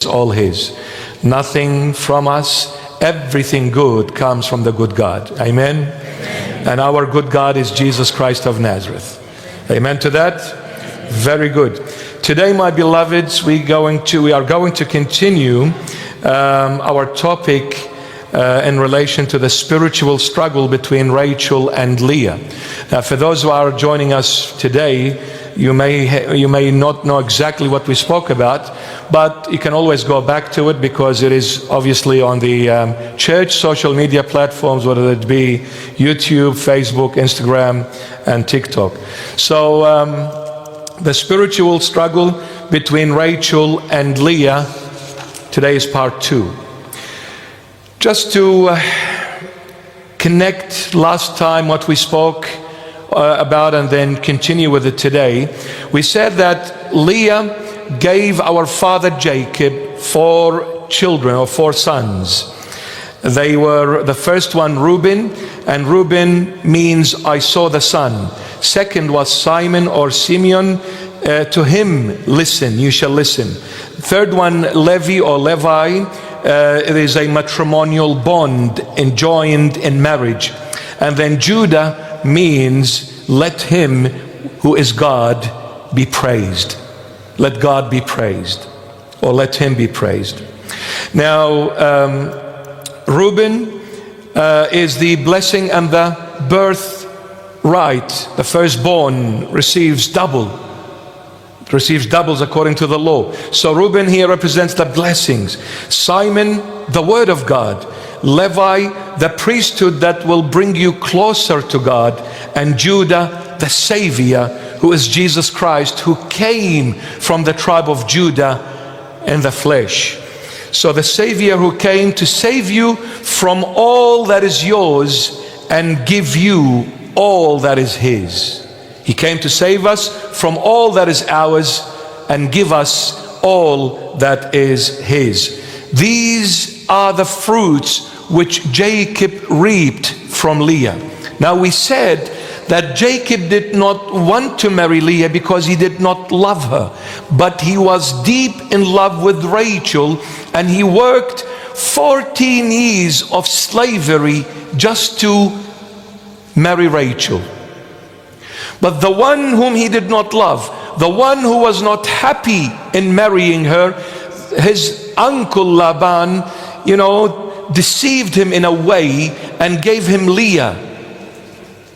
all His. Nothing from us, everything good comes from the good God. Amen? And our good God is Jesus Christ of Nazareth. Amen to that? Very good. Today, my beloveds, we are going to continue our topic in relation to the spiritual struggle between Rachel and Leah. Now, for those who are joining us today, you may not know exactly what we spoke about, but you can always go back to it because it is obviously on the church social media platforms, whether it be YouTube, Facebook, Instagram, and TikTok. So the spiritual struggle between Rachel and Leah, today is part 2. Just to connect last time what we spoke about and then continue with it today, we said that Leah gave our father Jacob 4 children or 4 sons. They were, the first one Reuben, and Reuben means I saw the sun. Second was Simon or Simeon, to him listen, you shall listen. Third one Levi or Levi, it is a matrimonial bond enjoined in marriage. And then Judah means let him who is God be praised. Let God be praised, or let him be praised. Now Reuben is the blessing and the birthright. The firstborn receives doubles according to the law. So Reuben here represents the blessings. Simon, the word of God. Levi, the priesthood that will bring you closer to God. And Judah, the Savior, who is Jesus Christ, who came from the tribe of Judah in the flesh. So the Savior who came to save you from all that is yours and give you all that is His. He came to save us from all that is ours and give us all that is His. These are the fruits which Jacob reaped from Leah. Now we said that Jacob did not want to marry Leah because he did not love her, but he was deep in love with Rachel, and he worked 14 years of slavery just to marry Rachel. But the one whom he did not love, the one who was not happy in marrying her, his uncle Laban, deceived him in a way and gave him Leah.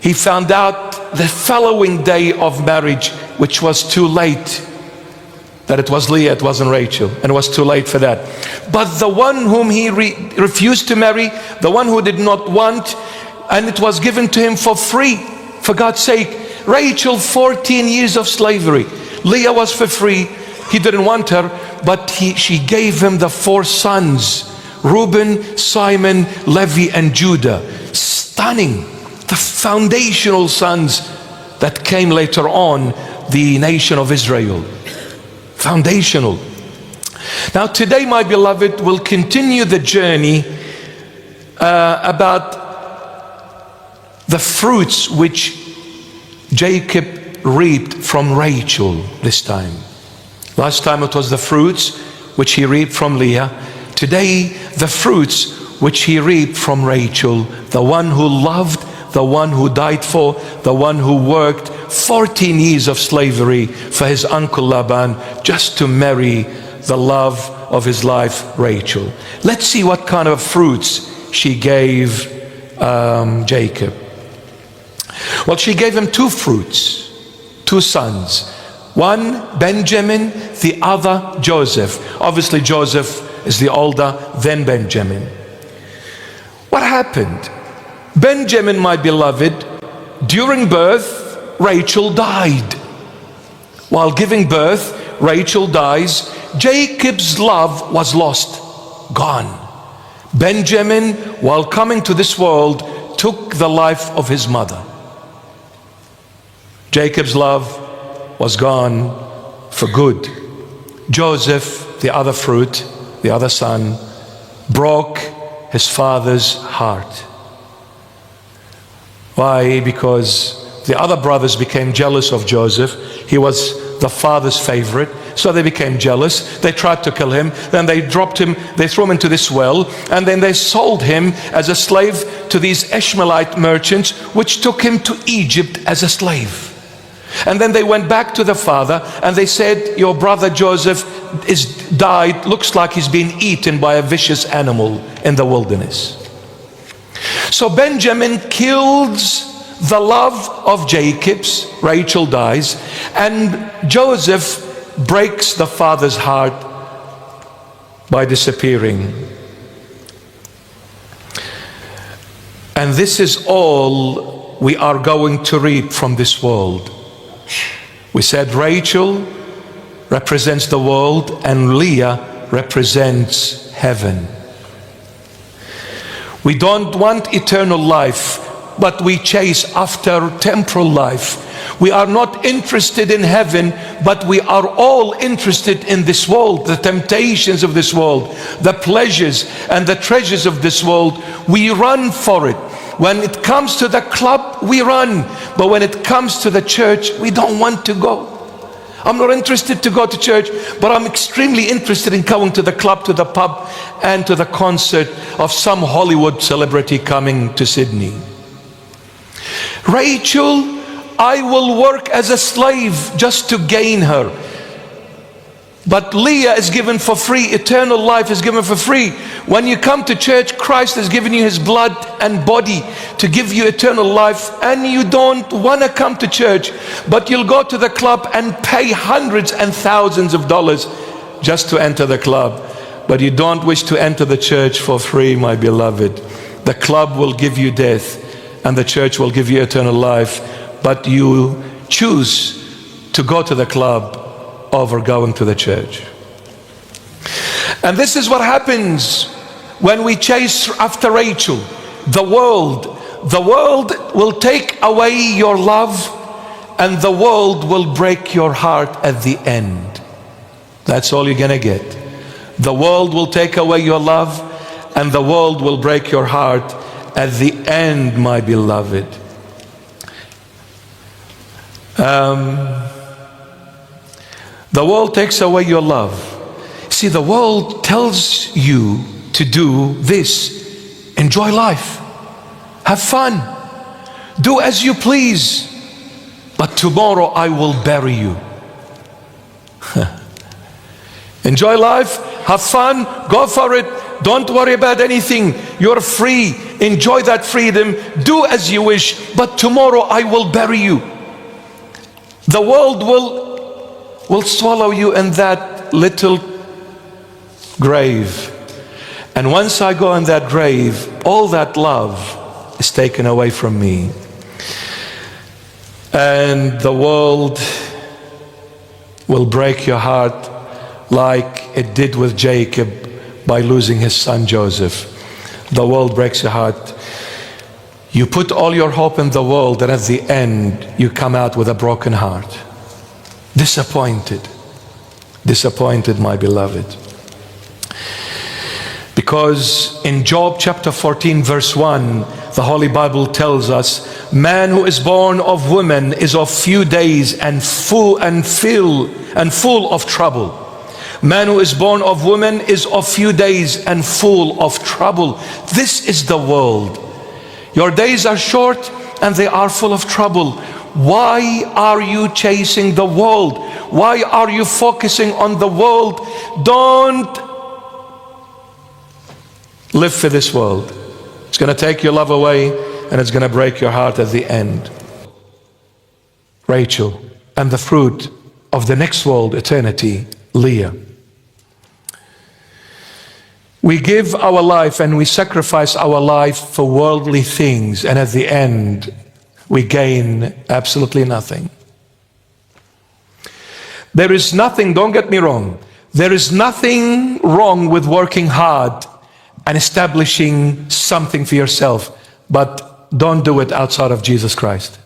He found out the following day of marriage, which was too late, that it was Leah, it wasn't Rachel, and it was too late for that. But the one whom he refused to marry, the one who did not want, and it was given to him for free, for God's sake. Rachel, 14 years of slavery. Leah was for free. He didn't want her, but she gave him the 4 sons, Reuben, Simon, Levi, and Judah. Stunning. The foundational sons that came later on, the nation of Israel. Foundational. Now today, my beloved, we'll continue the journey about the fruits which Jacob reaped from Rachel this time. Last time it was the fruits which he reaped from Leah. Today, the fruits which he reaped from Rachel, the one who loved, the one who died for, the one who worked 14 years of slavery for his uncle Laban just to marry the love of his life, Rachel. Let's see what kind of fruits she gave Jacob. Well, she gave him 2 fruits, 2 sons. One, Benjamin, the other, Joseph. Obviously, Joseph is the older, then Benjamin. What happened? Benjamin, my beloved, during birth, Rachel died. While giving birth, Rachel dies. Jacob's love was lost, gone. Benjamin, while coming to this world, took the life of his mother. Jacob's love was gone for good. Joseph, the other fruit, the other son, broke his father's heart. Why? Because the other brothers became jealous of Joseph. He was the father's favorite. So they became jealous. They tried to kill him. Then they dropped him, they threw him into this well, and then they sold him as a slave to these Ishmaelite merchants, which took him to Egypt as a slave. And then they went back to the father and they said, your brother Joseph is died, looks like he's been eaten by a vicious animal in the wilderness. So Benjamin kills the love of Jacob's, Rachel dies, and Joseph breaks the father's heart by disappearing. And this is all we are going to reap from this world. We said Rachel represents the world and Leah represents heaven. We don't want eternal life, but we chase after temporal life. We are not interested in heaven, but we are all interested in this world, the temptations of this world, the pleasures and the treasures of this world. We run for it. When it comes to the club, we run. But when it comes to the church, we don't want to go. I'm not interested to go to church, but I'm extremely interested in going to the club, to the pub, and to the concert of some Hollywood celebrity coming to Sydney. Rachel, I will work as a slave just to gain her. But Leah is given for free. Eternal life is given for free. When you come to church, Christ has given you his blood and body to give you eternal life, and you don't want to come to church, but you'll go to the club and pay hundreds and thousands of dollars just to enter the club. But you don't wish to enter the church for free, my beloved. The club will give you death and the church will give you eternal life, but you choose to go to the club over going to the church. And this is what happens when we chase after Rachel. The world will take away your love, and the world will break your heart at the end. That's all you're gonna get. The world will take away your love, and the world will break your heart at the end, my beloved. The world takes away your love. See, the world tells you to do this. Enjoy life. Have fun. Do as you please. But tomorrow I will bury you. Enjoy life. Have fun. Go for it. Don't worry about anything. You're free. Enjoy that freedom. Do as you wish. But tomorrow I will bury you. The world will swallow you in that little grave. And once I go in that grave, all that love is taken away from me. And the world will break your heart like it did with Jacob by losing his son Joseph. The world breaks your heart. You put all your hope in the world, and at the end you come out with a broken heart. Disappointed, my beloved. Because in Job chapter 14 verse 1, the Holy Bible tells us, man who is born of woman is of few days and full of trouble. Man who is born of woman is of few days and full of trouble. This is the world. Your days are short and they are full of trouble. Why are you chasing the world? Why are you focusing on the world? Don't live for this world. It's going to take your love away, and it's going to break your heart at the end. Rachel, and the fruit of the next world, eternity, Leah. We give our life and we sacrifice our life for worldly things, and at the end we gain absolutely nothing. There is nothing, don't get me wrong, there is nothing wrong with working hard and establishing something for yourself, but don't do it outside of Jesus Christ.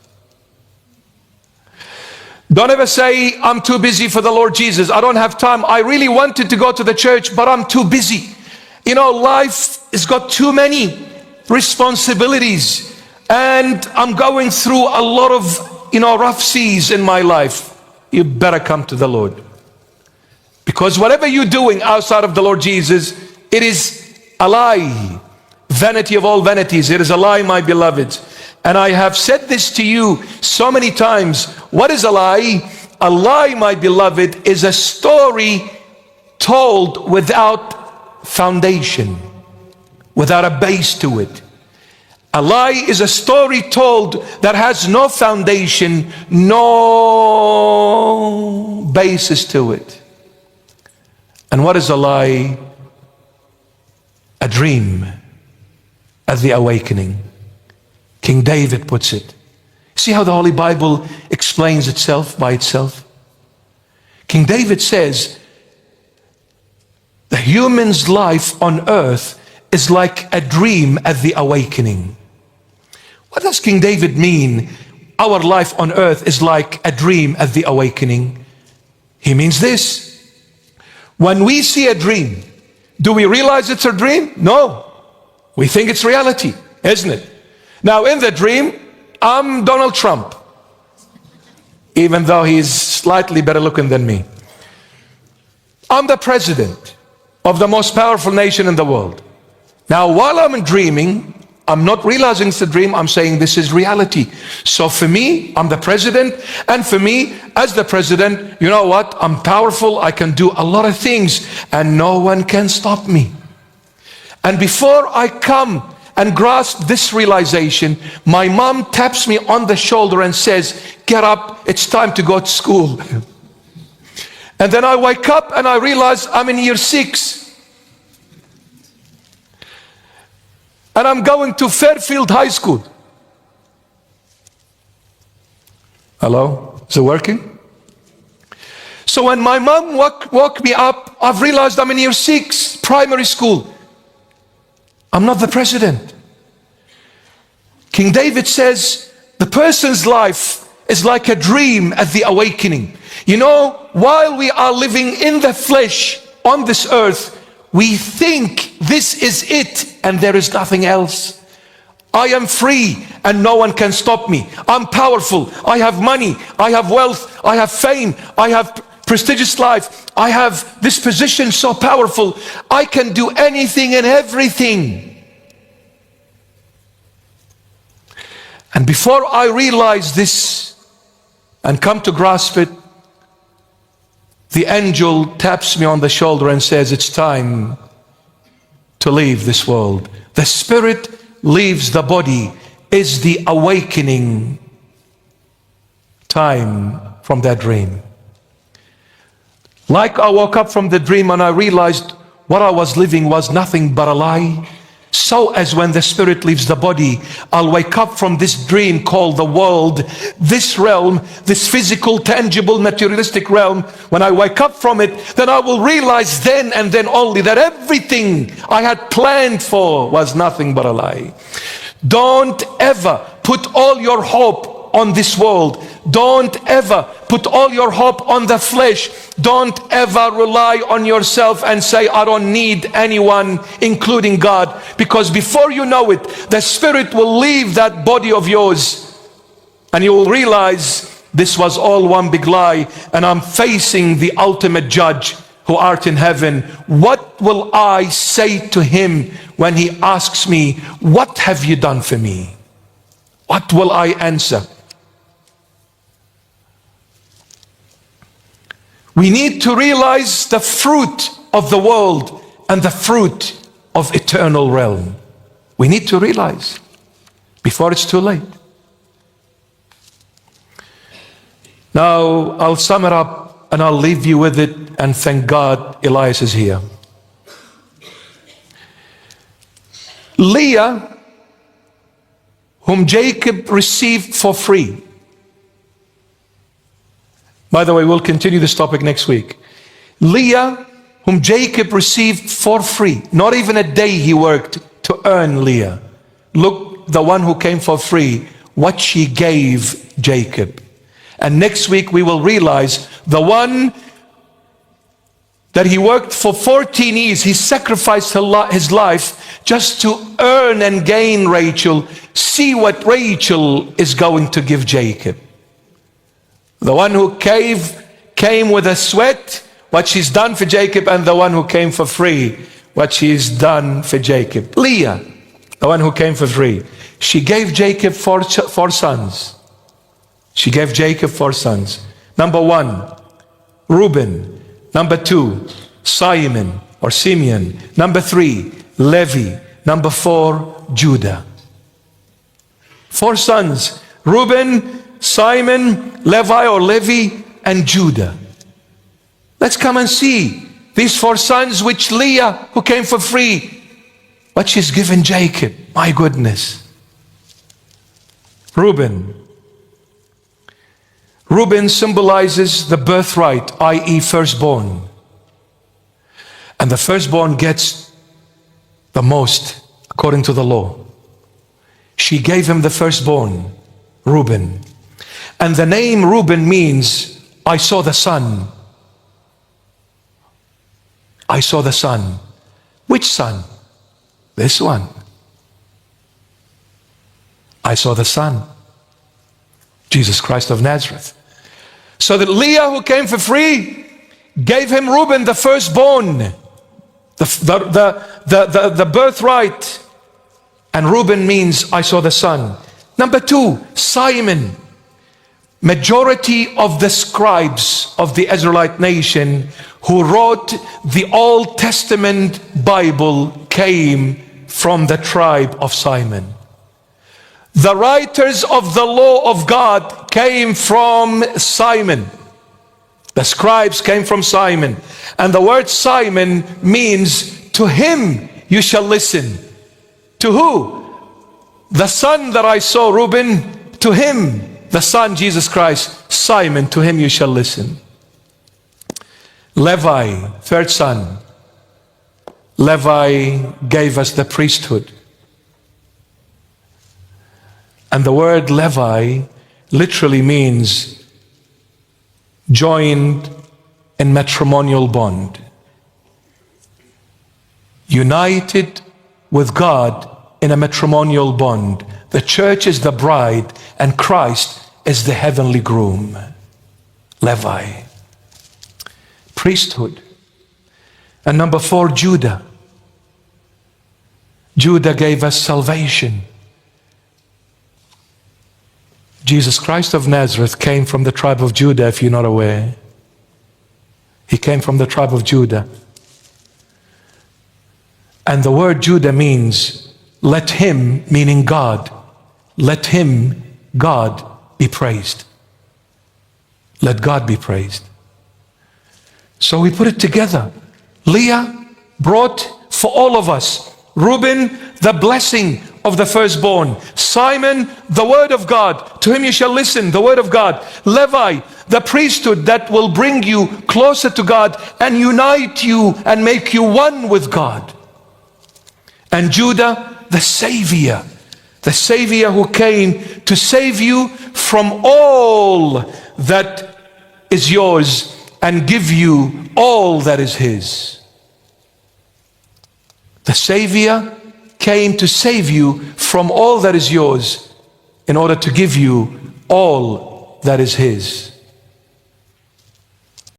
Don't ever say, I'm too busy for the Lord Jesus. I don't have time. I really wanted to go to the church, but I'm too busy. You know, life has got too many responsibilities, and I'm going through a lot of, rough seas in my life. you better come to the Lord. Because whatever you're doing outside of the Lord Jesus, it is a lie. Vanity of all vanities, it is a lie, my beloveds. And I have said this to you so many times. What is a lie? A lie, my beloved, is a story told without foundation, without a base to it. A lie is a story told that has no foundation, no basis to it. And what is a lie? A dream at the awakening. King David puts it. See how the Holy Bible explains itself by itself? King David says, the human's life on earth is like a dream at the awakening. What does King David mean? Our life on earth is like a dream at the awakening. He means this. When we see a dream, do we realize it's a dream? No. We think it's reality, isn't it? Now in the dream, I'm Donald Trump, even though he's slightly better looking than me. I'm the president of the most powerful nation in the world. Now while I'm dreaming, I'm not realizing it's a dream, I'm saying this is reality. So for me, I'm the president, and for me, as the president, you know what? I'm powerful, I can do a lot of things, and no one can stop me. And before I come and grasp this realization, my mom taps me on the shoulder and says, get up, it's time to go to school. And then I wake up and I realize I'm in year 6. And I'm going to Fairfield High School. Hello? Is it working? So when my mom woke me up, I've realized I'm in year 6, primary school. I'm not the president. King David says, the person's life is like a dream at the awakening. You know, while we are living in the flesh on this earth, we think this is it and there is nothing else. I am free and no one can stop me. I'm powerful. I have money. I have wealth. I have fame. I have prestigious life. I have this position so powerful. I can do anything and everything. And before I realize this and come to grasp it, the angel taps me on the shoulder and says, it's time to leave this world. The spirit leaves the body is the awakening time from that dream. Like I woke up from the dream and I realized what I was living was nothing but a lie. So as when the spirit leaves the body, I'll wake up from this dream called the world, this realm, this physical, tangible, materialistic realm. When I wake up from it, then I will realize then and then only that everything I had planned for was nothing but a lie. Don't ever put all your hope on this world. Don't ever put all your hope on the flesh. Don't ever rely on yourself and say, I don't need anyone, including God. Because before you know it, the spirit will leave that body of yours and you will realize this was all one big lie and I'm facing the ultimate judge who art in heaven. What will I say to him when he asks me, what have you done for me? What will I answer? We need to realize the fruit of the world and the fruit of eternal realm. We need to realize before it's too late. Now, I'll sum it up and I'll leave you with it, and thank God Elias is here. Leah, whom Jacob received for free. By the way, we'll continue this topic next week. Leah, whom Jacob received for free. Not even a day he worked to earn Leah. Look, the one who came for free, what she gave Jacob. And next week we will realize the one that he worked for 14 years, he sacrificed his life just to earn and gain Rachel. See what Rachel is going to give Jacob. The one who came with a sweat, what she's done for Jacob, and the one who came for free, what she's done for Jacob. Leah, the one who came for free. She gave Jacob four sons. She gave Jacob 4 sons. Number 1, Reuben. Number 2, Simon or Simeon. Number 3, Levi. Number 4, Judah. 4 sons. Reuben, Simon, Levi or Levi, and Judah. Let's come and see these 4 sons which Leah, who came for free, what she's given Jacob. My goodness. Reuben. Reuben symbolizes the birthright, i.e. firstborn. And the firstborn gets the most according to the law. She gave him the firstborn, Reuben. And the name Reuben means, I saw the sun. I saw the sun. Which sun? This one. I saw the sun. Jesus Christ of Nazareth. So that Leah, who came for free, gave him Reuben, the firstborn, the birthright. And Reuben means, I saw the sun. Number 2, Simon. Majority of the scribes of the Israelite nation who wrote the Old Testament Bible came from the tribe of Simon. The writers of the law of God came from Simon. The scribes came from Simon. And the word Simon means, to him you shall listen. To who? The son that I saw, Reuben, to him, the son, Jesus Christ, Simon, to him you shall listen. Levi, 3rd son. Levi gave us the priesthood. And the word Levi literally means joined in matrimonial bond. United with God in a matrimonial bond. The church is the bride and Christ is the heavenly groom. Levi. Priesthood. And number 4, Judah. Judah gave us salvation. Jesus Christ of Nazareth came from the tribe of Judah, if you're not aware. He came from the tribe of Judah. And the word Judah means, let him, meaning God, let him, God, be praised. Let God be praised. So we put it together. Leah brought for all of us, Reuben, the blessing of the firstborn. Simon, the word of God. To him you shall listen, the word of God. Levi, the priesthood that will bring you closer to God and unite you and make you one with God. And Judah, the Savior. The Savior who came to save you from all that is yours and give you all that is his. The Savior came to save you from all that is yours in order to give you all that is his.